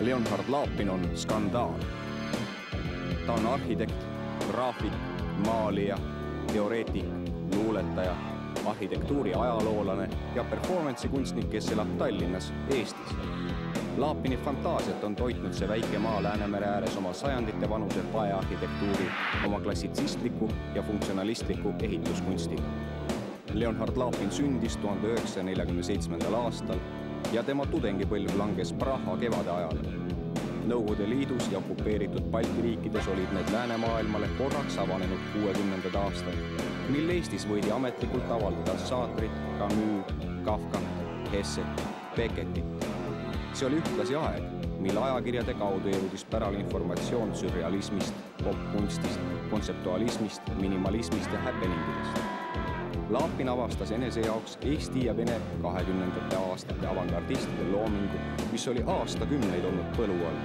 Leonhard Laapin on skandaal. Ta on arhitekt, graafik, maalija, teoreetik, luuletaja, arhitektuuri ajaloolane ja performancekunstnik, kes elab Tallinnas, Eestis. Laapini fantaasiat on toitnud see väike maa Läänemere ääres oma sajandite vanuse paearhitektuuri, oma klassitsistliku ja funktsionalistliku ehituskunstiga. Leonhard Laapin sündis 1947. aastal ja tema tudengipõlv langes Praha kevade ajale. Nõukogude Liidus ja okupeeritud Balti riikides olid need läänemaailmale korraks avanenud 60. aastad, mil Eestis võidi ametlikult avaldada Sartrit, Camus, Kafkat, Hesset, Becketit. See oli ühtlasi aeg, mil ajakirjade kaudu jõudis päralinformatsioon sürrealismist, popkunstist, kontseptualismist, minimalismist ja happeningidest. Laapin avastas enese jaoks Eesti ja Vene 20. aastate avangardistide loomingu, mis oli aastakümneid olnud põlu all.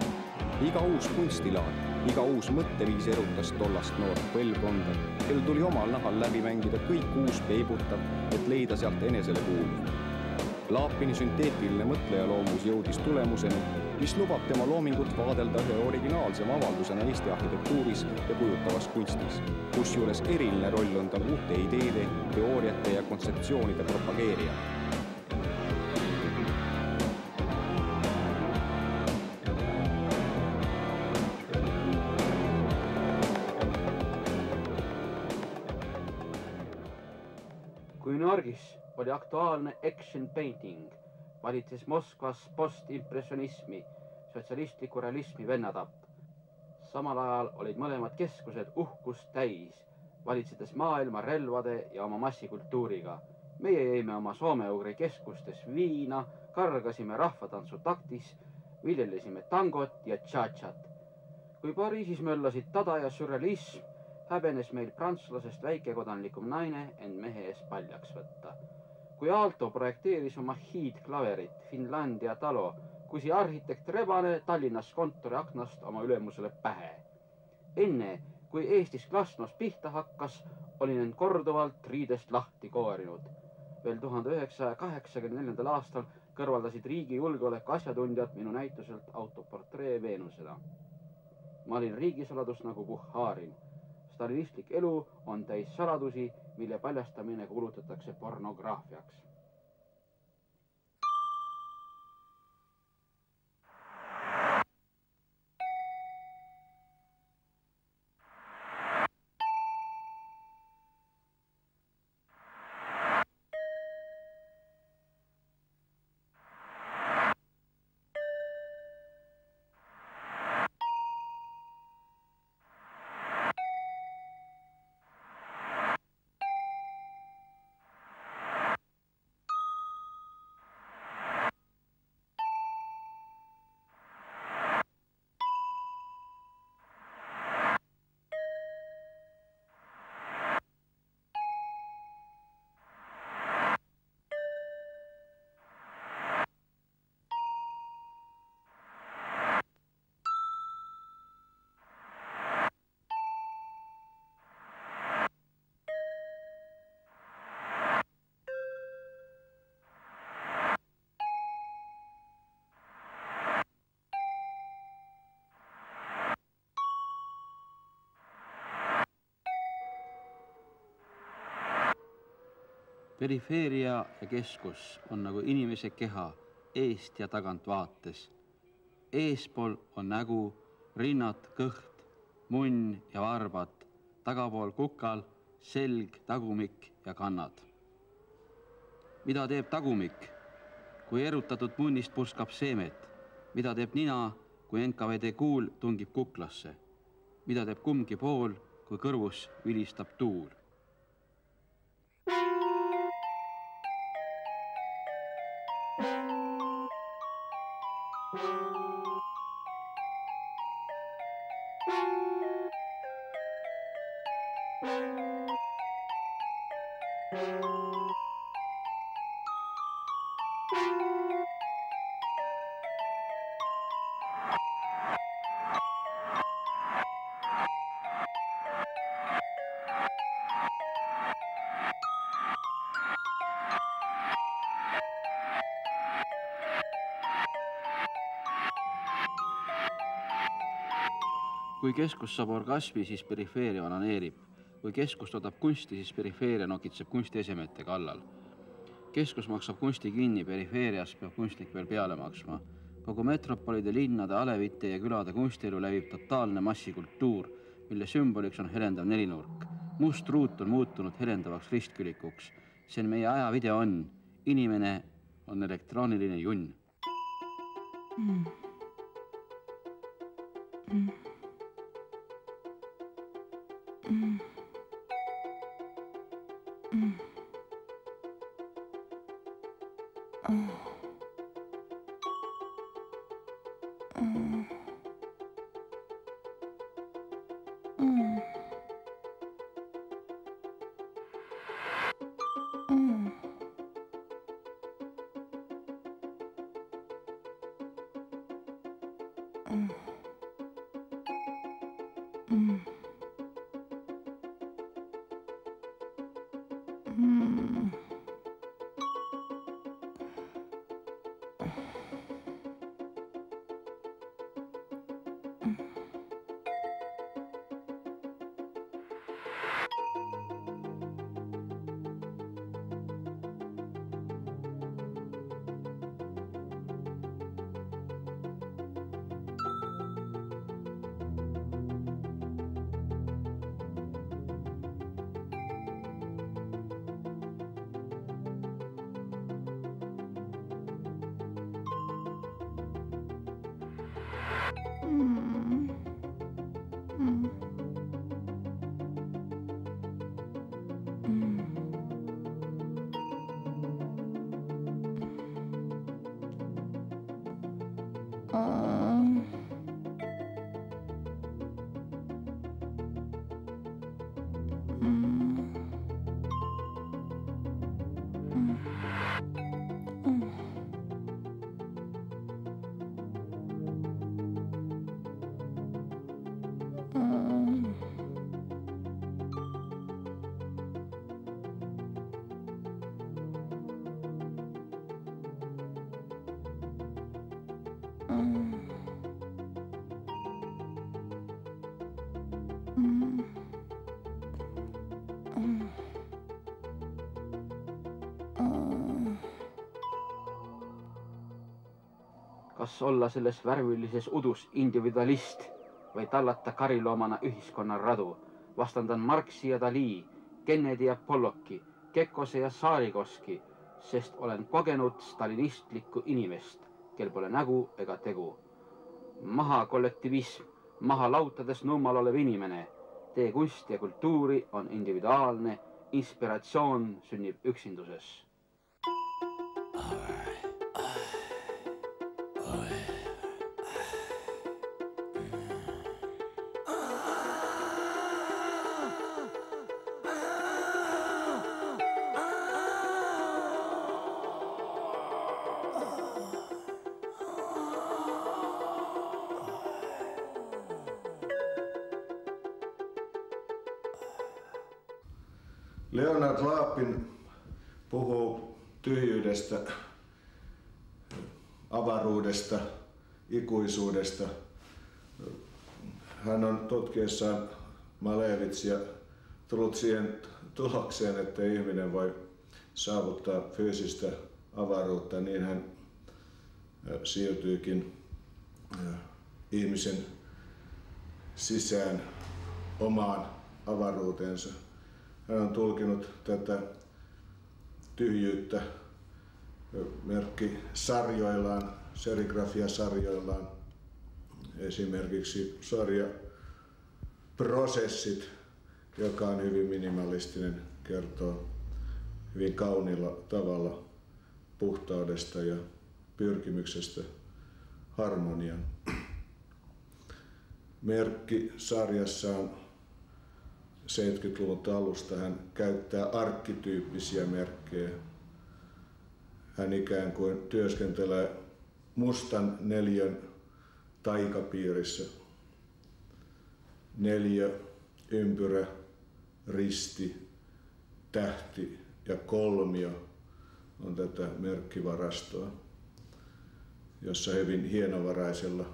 Iga uus kunstilaad, iga uus mõtteviis erutas tollast noort põlvkonda, kel tuli omal nahal läbi mängida kõik uus peibutav, et leida sealt enesele kuuluv. Laapini sünteetiline mõtlejaloomus jõudis tulemuseni, mis lubab tema loomingut vaadelda ühe originaalsema avaldusena Eesti arhitektuuris ja kujutavas kunstis, kusjuures eriline roll on tal uute ideede, teooriate ja kontseptsioonide propageerija. Kui Norgis oli aktuaalne action painting, valitses Moskvas postimpressionismi, sotsialistliku realismi vennatapp. Samal ajal olid mõlemad keskused uhkust täis, valitsedes maailma relvade ja oma massikultuuriga. Meie jäime oma soome-ugri keskustes viina, kargasime rahvatantsu taktis, viljelesime tangot ja tšatšat. Kui Pariisis möllasid tada ja surrealism, häbenes meil prantslasest väikekodanlikum naine end mehe ees paljaks võtta. Kui Aalto projekteeris oma hiidklaverit Finlandia talo, kusi arhitekt Rebane Tallinnas kontori aknast oma ülemusele pähe. Enne, kui Eestis glasnost pihta hakkas, olin end korduvalt riidest lahti koorinud. Veel 1984. aastal kõrvaldasid riigi julgeoleku asjatundjad minu näituselt autoportree Veenusena. Ma olin riigisaladus nagu Buhharin. Stalinistlik elu on täis saladusi, mille paljastamine kuulutatakse pornograafiaks. Perifeeria ja keskus on nagu inimese keha eest ja tagant vaates. Eespool on nägu, rinnad, kõht, munn ja varbad, tagapool kukal, selg, tagumik ja kannad. Mida teeb tagumik, kui erutatud munnist purskab seemet? Mida teeb nina, kui NKVD kuul tungib kuklasse? Mida teeb kumbki pool, kui kõrvus vilistab tuul? Kui keskus saab orgasmi, siis perifeeria onaneerib. Kui keskus toodab kunsti, siis perifeeria nokitseb kunstiesemete kallal. Keskus maksab kunsti kinni, perifeerias peab kunstnik veel peale maksma. Kogu metropolide, linnade, alevite ja külade kunstielu läbib totaalne massikultuur, mille sümboliks on helendav nelinurk. Must ruut on muutunud helendavaks ristkülikuks. See on meie aja video on. Inimene on elektrooniline junn. Kas olla selles värvilises udus individualist või tallata kariloomana ühiskonna radu? Vastandan Marxi ja Dali, Kennedy ja Pollocki, Kekkose ja Saarikoski, sest olen kogenud stalinistlikku inimest, kel pole nägu ega tegu. Maha kollektivism, maha lautades nummal olev inimene. Tee kunsti ja kultuuri on individuaalne, inspiratsioon sünnib üksinduses. Leonard Laapin puhuu tyhjyydestä, avaruudesta, ikuisuudesta. Hän on tutkiessaan Malevitsia tullut siihen tulokseen, että ihminen voi saavuttaa fyysistä avaruutta, niin hän siirtyykin ihmisen sisään omaan avaruuteensa. Hän on tulkinut tätä tyhjyyttä merkkisarjoillaan, serigrafiasarjoillaan, esimerkiksi sarja Prosessit, joka on hyvin minimalistinen, kertoo hyvin kauniilla tavalla puhtaudesta ja pyrkimyksestä harmoniaan. Merkkisarjassaan 70-luvun alusta hän käyttää arkkityyppisiä merkkejä. Hän ikään kuin työskentelee mustan neliön taikapiirissä. Neliö, ympyrä, risti, tähti ja kolmio on tätä merkkivarastoa, jossa hyvin hienovaraisella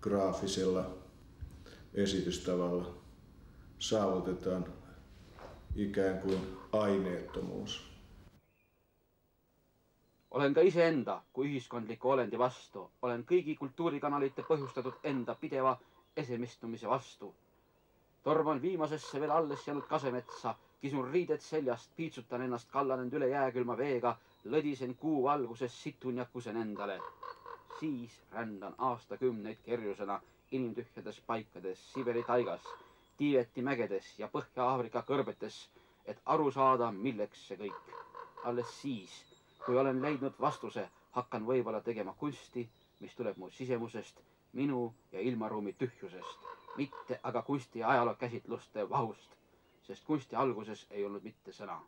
graafisella esitystavalla saavutetaan ikään kuin aineettomuus. Olen ka iseenda kui ühiskondliku olendi vastu. Olen kõigi kultuurikanalite põhjustatud enda pideva esemistumise vastu. Torman viimasesse veel alles jäänud kasemetsa, kisun riided seljast, piitsutan ennast kallanend üle jääkülma veega, lõdisen kuu valguses, situn ja kusen endale. Siis rändan aastakümneid kerjusena inimtühjades paikades, Siberi taigas, Tiibeti mägedes ja Põhja-Aafrika kõrbetes, et aru saada, milleks see kõik. Alles siis, kui olen leidnud vastuse, hakkan võib-olla tegema kunsti, mis tuleb mu sisemusest, minu ja ilmaruumi tühjusest, mitte aga kunsti ja ajaloo käsitluste vahust, sest kunsti alguses ei olnud mitte sõna.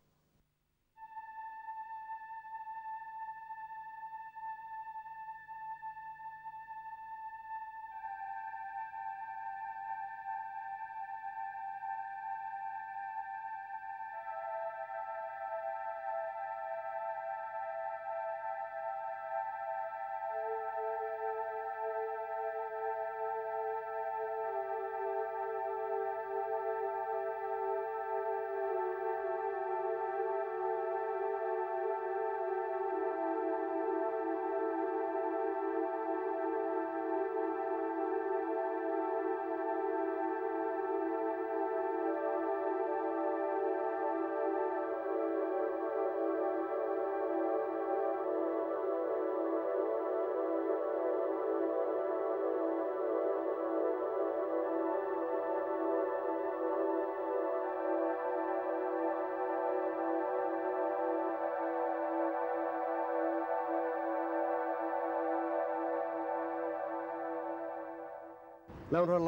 Leonhard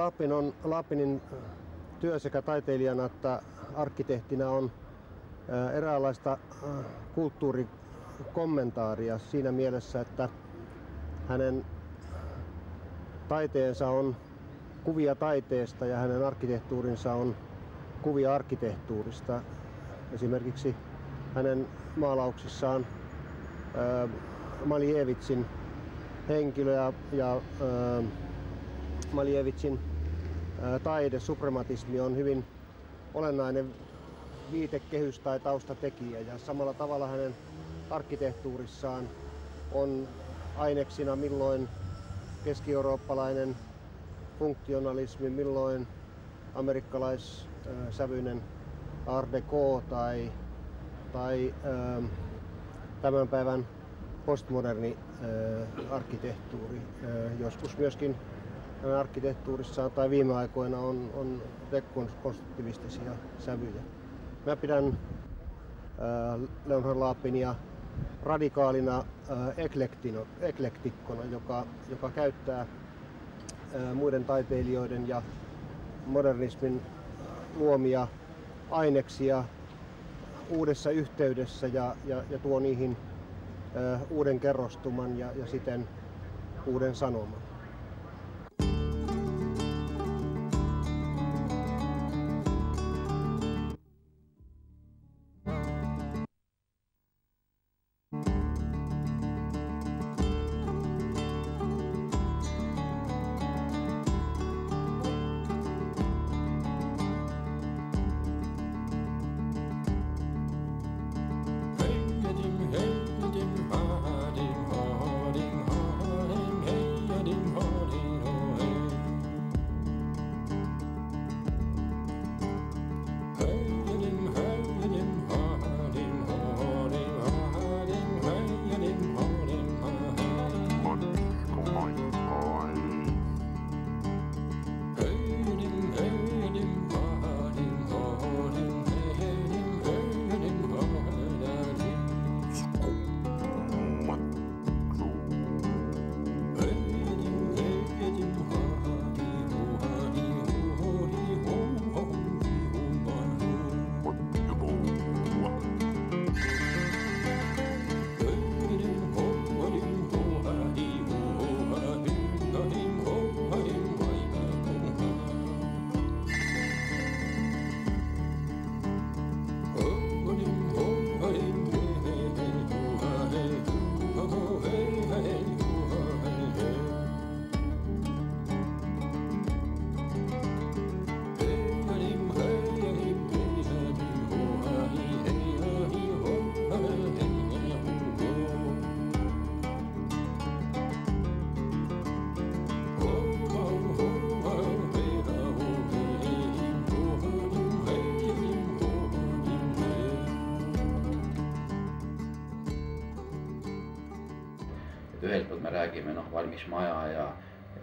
Lapinin työ sekä taiteilijana että arkkitehtina on eräänlaista kulttuurikommentaaria siinä mielessä, että hänen taiteensa on kuvia taiteesta ja hänen arkkitehtuurinsa on kuvia arkkitehtuurista. Esimerkiksi hänen maalauksissaan Malevichin henkilö ja Malevichin taide, suprematismi on hyvin olennainen viitekehys tai taustatekijä, ja samalla tavalla hänen arkkitehtuurissaan on aineksina milloin keski-eurooppalainen funktionalismi, milloin amerikkalaissävyinen Art Deco tai tämän päivän postmoderni arkkitehtuuri. Joskus myöskin arkkitehtuurissa tai viime aikoina on dekonstruktivistisia sävyjä. Mä pidän Leonhard Lapinia radikaalina eklektikkona, joka käyttää muiden taiteilijoiden ja modernismin luomia aineksia uudessa yhteydessä ja tuo niihin uuden kerrostuman ja siten uuden sanoman. et ühelt poolt me räägime valmis maja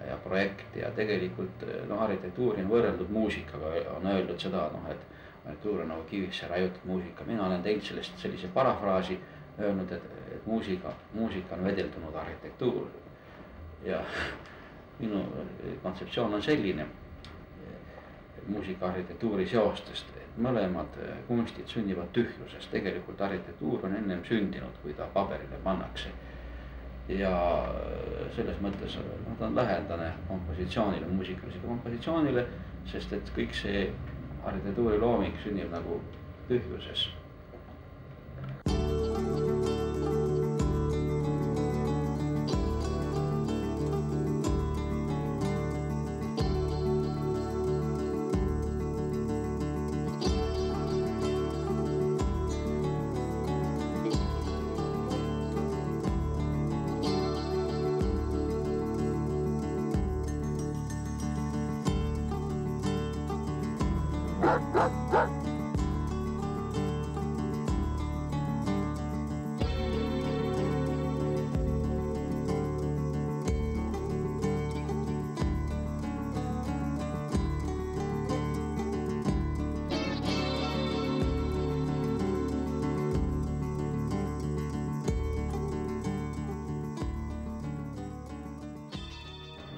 ja projekti ja tegelikult arhitektuuri on võrreldud muusikaga, on öeldud seda, et arhitektuur on nagu kivisse raiutud muusika. Mina olen teinud sellest sellise parafraasi, öelnud, et muusika on vedeldunud arhitektuur. Ja minu kontseptsioon on selline muusika arhitektuuri seostest, et mõlemad kunstid sünnivad tühjusest. Tegelikult arhitektuur on ennem sündinud, kui ta paberile pannakse. Ja selles mõttes ta on lähedane kompositsioonile, muusikalisele kompositsioonile, sest et kõik see arhitektuuri looming sünnib nagu tühjuses.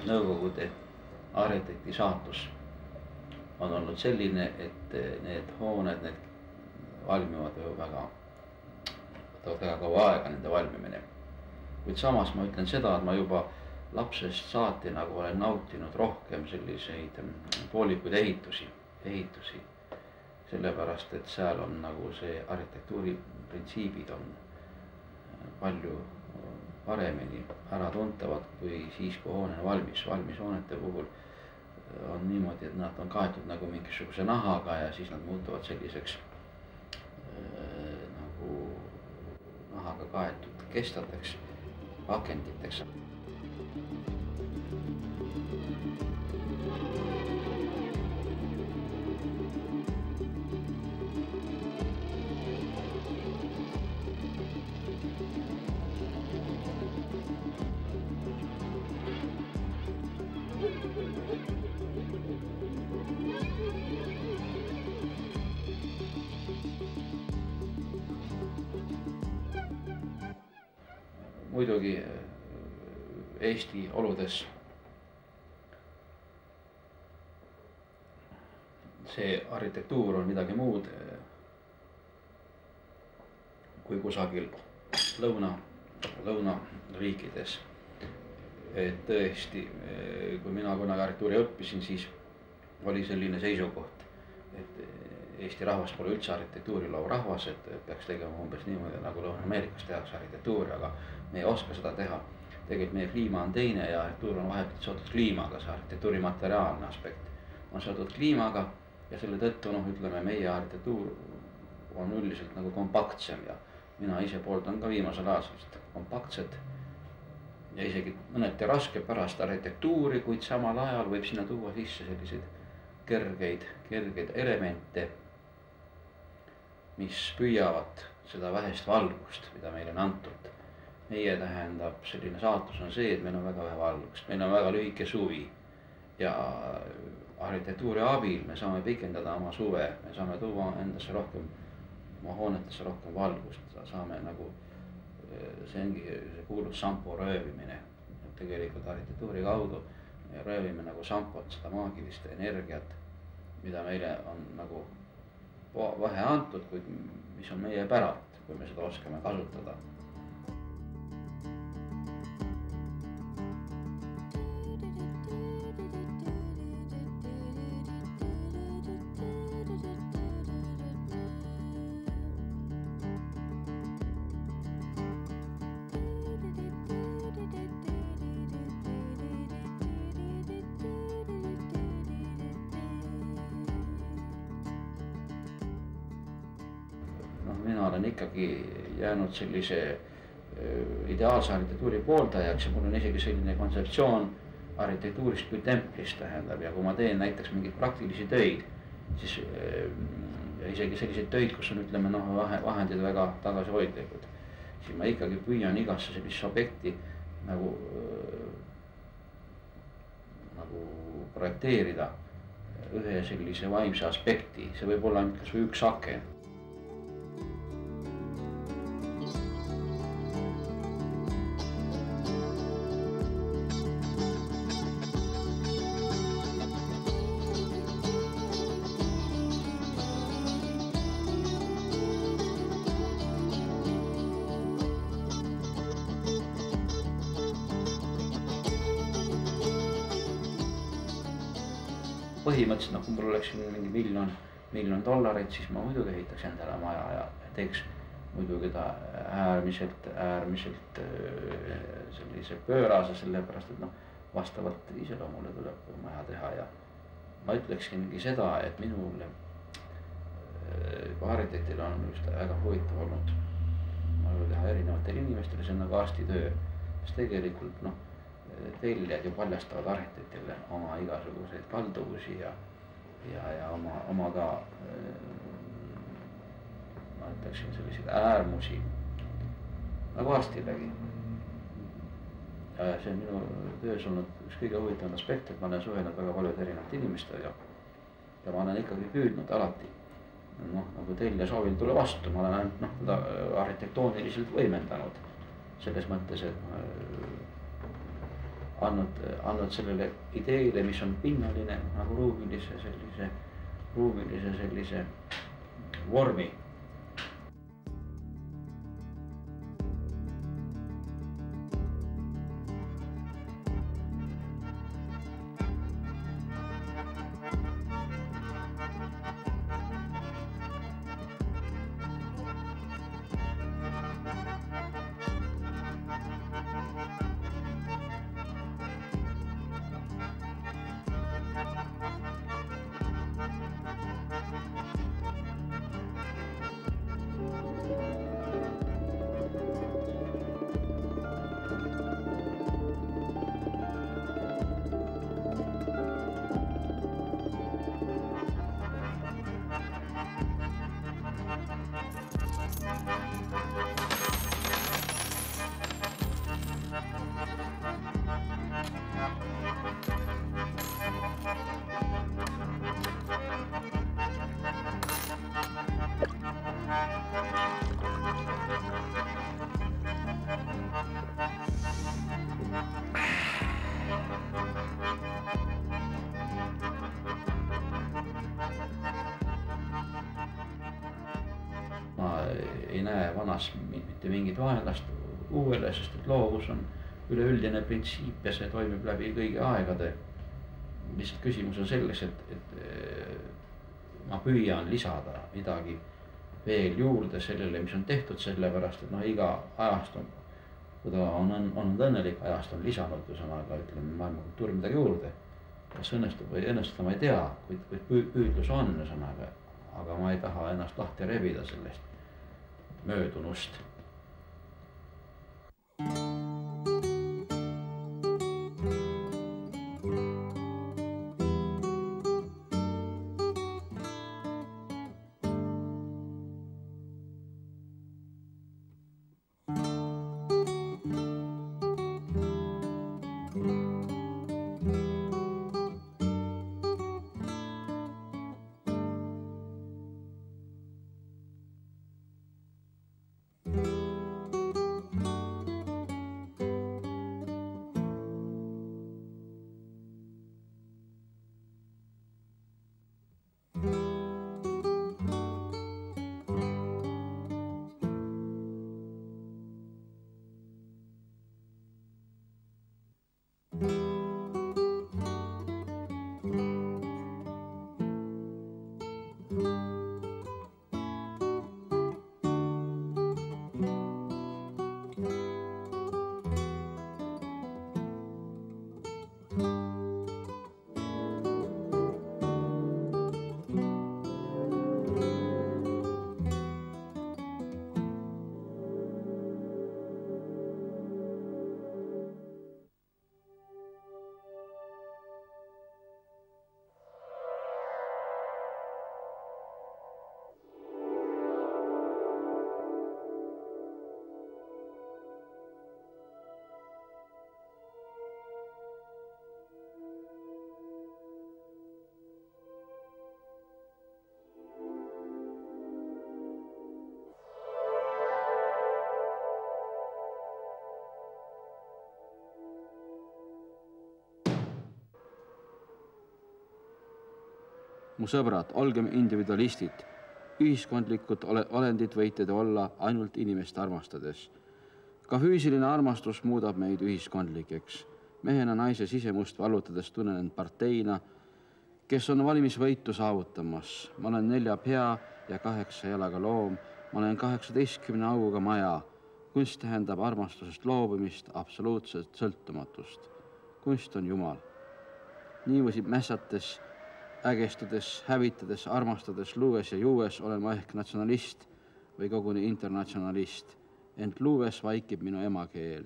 Nõukogude arhitekti saatus on olnud selline, et need hooned valmivad ju väga kaua aega nende valmimine. Kuid samas ma ütlen seda, et ma juba lapsest saati nagu olen nautinud rohkem selliseid poolikuid ehitusi, sellepärast et seal on nagu see arhitektuuri printsiibid on palju paremini äratuntavad kui siis, kui hoone on valmis. Valmis hoonete puhul on niimoodi, et nad on kaetud nagu mingisuguse nahaga ja siis nad muutuvad selliseks nagu nahaga kaetud kestateks, pakenditeks. Muidugi Eesti oludes see arhitektuur on midagi muud kui kusagil lõunariikides. Et tõesti, kui mina kunagi arhitektuuri õppisin, siis oli selline seisukoht, et Eesti rahvas pole üldse arhitektuuri loov rahvas, et peaks tegema umbes niimoodi, nagu Lõuna-Ameerikas tehakse arhitektuuri, aga me ei oska seda teha. Tegelikult meie kliima on teine ja arhitektuur on vahetult seotud kliimaga, see arhitektuuri materiaalne aspekt on seotud kliimaga ja selle tõttu, ütleme, meie arhitektuur on üldiselt nagu kompaktsem ja mina ise pooldan ka viimasel aastast kompaktset ja isegi mõneti raske pärast arhitektuuri, kuid samal ajal võib sinna tuua sisse selliseid kergeid elemente, mis püüavad seda vähest valgust, mida meile on antud. Meie tähendab, selline saatus on see, et meil on väga vähe valgust, meil on väga lühike suvi ja arhitektuuri abil me saame pikendada oma suve, me saame tuua endasse rohkem, oma hoonetesse rohkem valgust, saame nagu, see ongi see kuulus sampo röövimine. Tegelikult arhitektuuri kaudu me röövime nagu sampot, seda maagilist energiat, mida meile on nagu vähe antud, kuid mis on meie päralt, kui me seda oskame kasutada. Mina olen ikkagi jäänud sellise ideaalse arhitektuuri pooldajaks ja mul on isegi selline kontseptsioon arhitektuurist kui templist tähendab ja kui ma teen näiteks mingeid praktilisi töid, siis isegi selliseid töid, kus on vahendid väga tagasihoidlikud, siis ma ikkagi püüan igasse sellist objekti nagu projekteerida ühe sellise vaimse aspekti, see võib olla ainult kas või üks aken. Põhimõtteliselt, kui mul oleks mingi miljon dollarit, siis ma muidugi ehitaks endale maja ja teeks muidugi ta äärmiselt sellise pöörase, sellepärast et vastavalt iseloomule tuleb maja teha ja ma ütleksingi seda, et minul kui arhitektil on just väga huvitav olnud teha erinevatele inimestele, see on nagu arstitöö, sest tegelikult tellijad ju paljastavad arhitektile oma igasuguseid kalduvusi ja oma ka ma ütleksin selliseid äärmusi nagu arstilegi. See on minu töös olnud üks kõige huvitavam aspekt, et ma olen suhelnud väga paljude erinevate inimestega ja ma olen ikkagi püüdnud alati nagu tellija soovil tulla vastu, ma olen ainult teda arhitektooniliselt võimendanud selles mõttes, et andnud sellele ideele, mis on pinnaline nagu ruumilise sellise vormi. Ei näe vanas mitte mingit vaenlast uuele, sest et loovus on üleüldine printsiip ja see toimib läbi kõigi aegade. Lihtsalt küsimus on selles, et ma püüan lisada midagi veel juurde sellele, mis on tehtud, sellepärast, et iga ajast on, kui ta on õnnelik ajast, on lisanud ühesõnaga, ütleme, maailma kultuuri midagi juurde. Kas õnnestub või õnnestuda, ma ei tea, kuid püüdlus on ühesõnaga, aga ma ei taha ennast lahti rebida sellest möödunust. Mu sõbrad, olgem individualistid. Ühiskondlikud olendid võite te olla ainult inimest armastades. Ka füüsiline armastus muudab meid ühiskondlikeks. Mehena naise sisemust vallutades tunnen end parteina, kes on valimisvõitu saavutamas. Ma olen 4 pea ja 8 jalaga loom. Ma olen 18 auga maja. Kunst tähendab armastusest loobumist, absoluutset sõltumatust. Kunst on Jumal. Niiviisi mässates, ägestudes, hävitades, armastades, luues ja juues olen ma ehk natsionalist või koguni internatsionalist. Ent luues vaikib minu emakeel.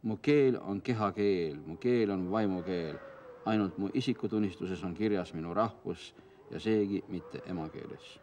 Mu keel on kehakeel, mu keel on vaimukeel. Ainult mu isikutunnistuses on kirjas minu rahvus ja seegi mitte emakeeles.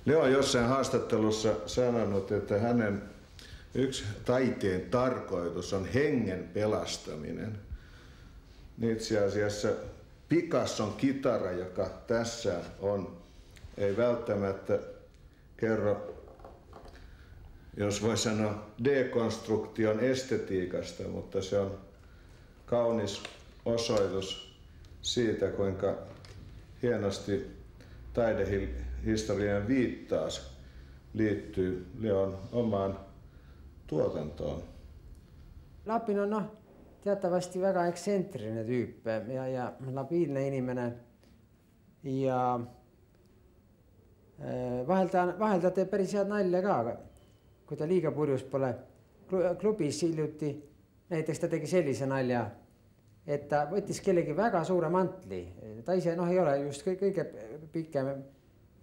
Leo on jossain haastattelussa sanonut, että hänen yksi taiteen tarkoitus on hengen pelastaminen. Itse asiassa Picasson kitara, joka tässä on, ei välttämättä kerro, jos voi sanoa, dekonstruktion estetiikasta, mutta se on kaunis osoitus siitä, kuinka hienosti taidehistorian viittaus liittyy Leon omaan tuotantoon. Lapin on teatavasti väga eksentrinen tyyp ja labiilne inimene ja vahelda teeb päris head nalja ka, kui ta liiga purjus pole. Klubis hiljuti näiteks ta tegi sellise nalja, et ta võttis kellegi väga suure mantli. Ta ise ei ole just kõige pikem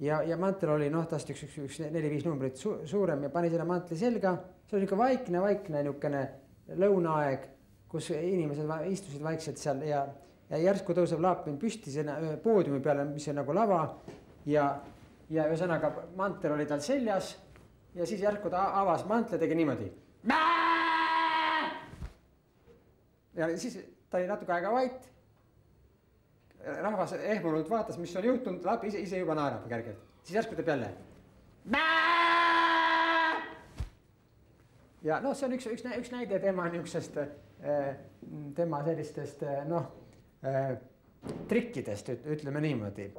ja mantel oli tast üks 4-5 numbrit suurem ja pani selle mantli selga. See oli vaikne niukene lõunaaeg, kus inimesed istusid vaikselt seal ja järsku tõuseb Lapin püsti poodiumi peale, mis on nagu lava ja ühesõnaga mantel oli tal seljas ja siis järsku ta avas mantle, tegi niimoodi. Ja siis ta oli natuke aega vait. Rahvas ehmunult vaatas, mis on juhtunud, Lapi ise juba naerab kergelt. Siis järsku teeb jälle. Ja see on üks näide tema niuksest, tema sellistest trikkidest, ütleme niimoodi.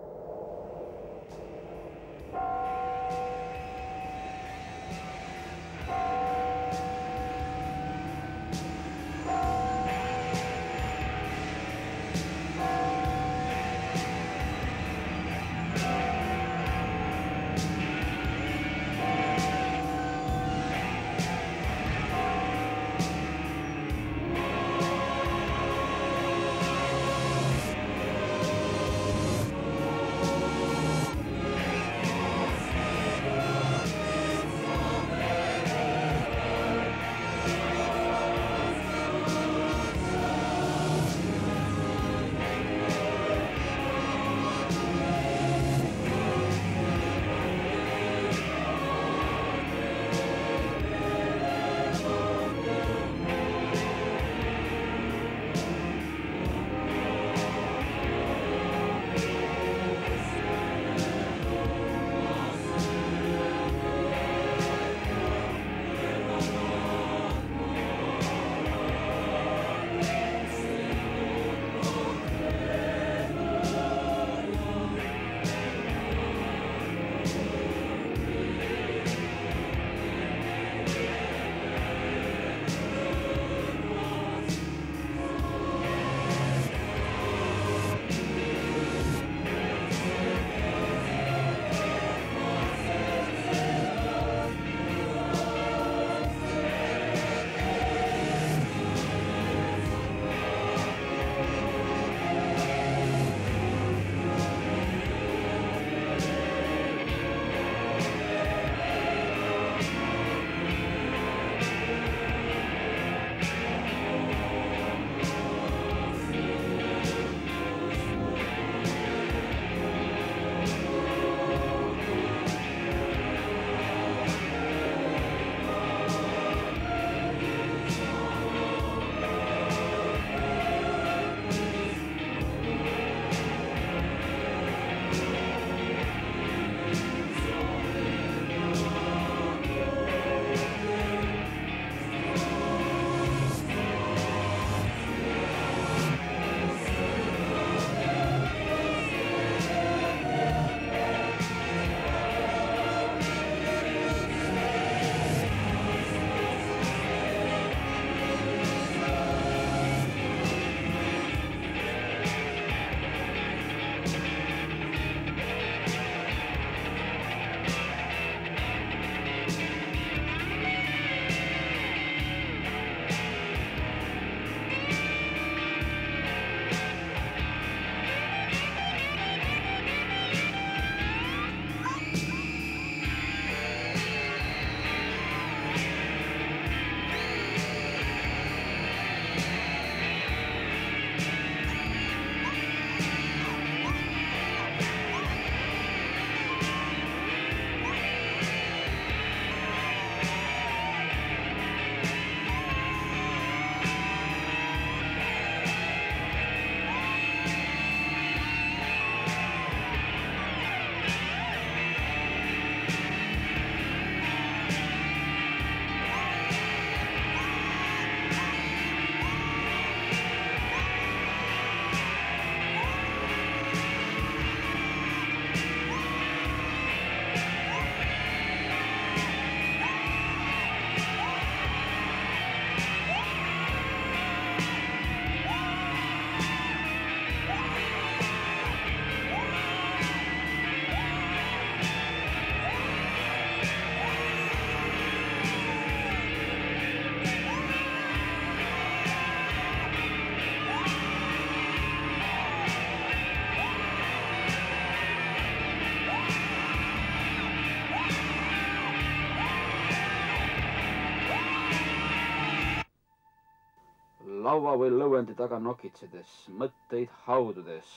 laua või lõuendi taga nokitsedes, mõtteid haududes,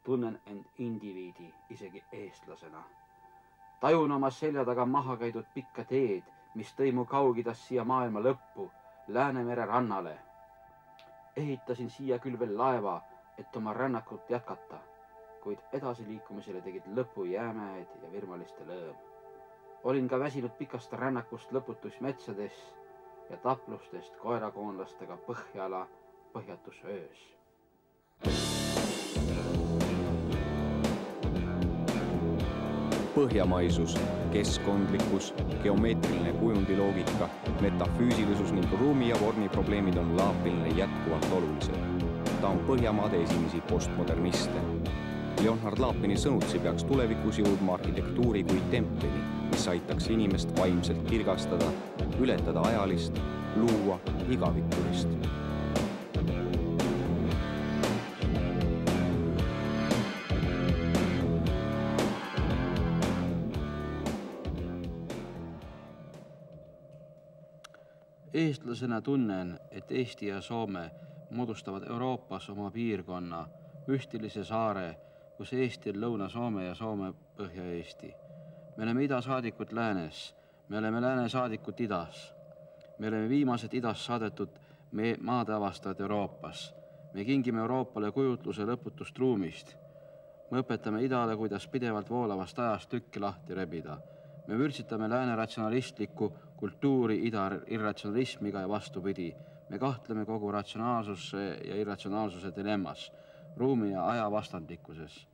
tunnen end indiviidi, isegi eestlasena. Tajun oma selja taga maha käidud pikka teed, mis tõi mu Kaug-Idast siia maailma lõppu, Läänemere rannale. Ehitasin siia küll veel laeva, et oma rännakut jätkata, kuid edasiliikumisele tegid lõpu jäämäed ja virmaliste lõõm. Olin ka väsinud pikast rännakust lõputus metsades ja taplustest koerakoonlastega Põhjala põhjatus öös. Põhjamaisus, keskkondlikkus, geomeetriline kujundiloogika, metafüüsilisus ning ruumi ja vormi probleemid on Laapinile jätkuvalt olulised. Ta on Põhjamaade esimesi postmoderniste. Leonhard Laapini sõnutsi peaks tulevikus jõudma arhitektuuri kui templini, mis aitaks inimest vaimselt kirgastada, ületada ajalist, luua igavikulist. Eestlasena tunnen, et Eesti ja Soome moodustavad Euroopas oma piirkonna, müstilise saare, kus Eesti on Lõuna-Soome ja Soome Põhja-Eesti. Me oleme idasaadikud läänes, me oleme läänesaadikud idas. Me oleme viimased idas saadetud maade avastajad Euroopas. Me kingime Euroopale kujutluse lõputust ruumist. Me õpetame idale, kuidas pidevalt voolavast ajast tükki lahti rebida. Me vürtsitame lääne ratsionalistlikku kultuuri ida irratsionalismiga ja vastupidi. Me kahtleme kogu ratsionaalsuse ja irratsionaalsuse dilemmas, ruumi ja aja vastandlikkuses.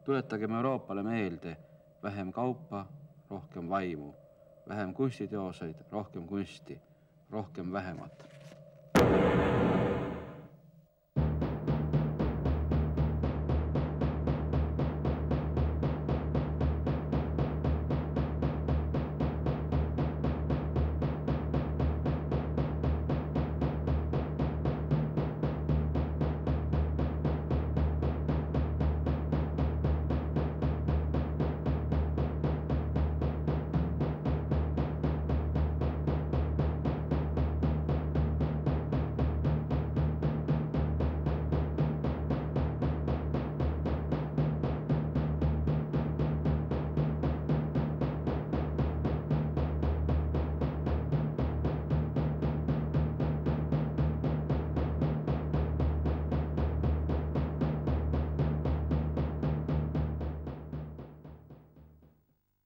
Tuletagem Euroopale meelde, vähem kaupa, rohkem vaimu, vähem kunstiteoseid, rohkem kunsti, rohkem vähemat.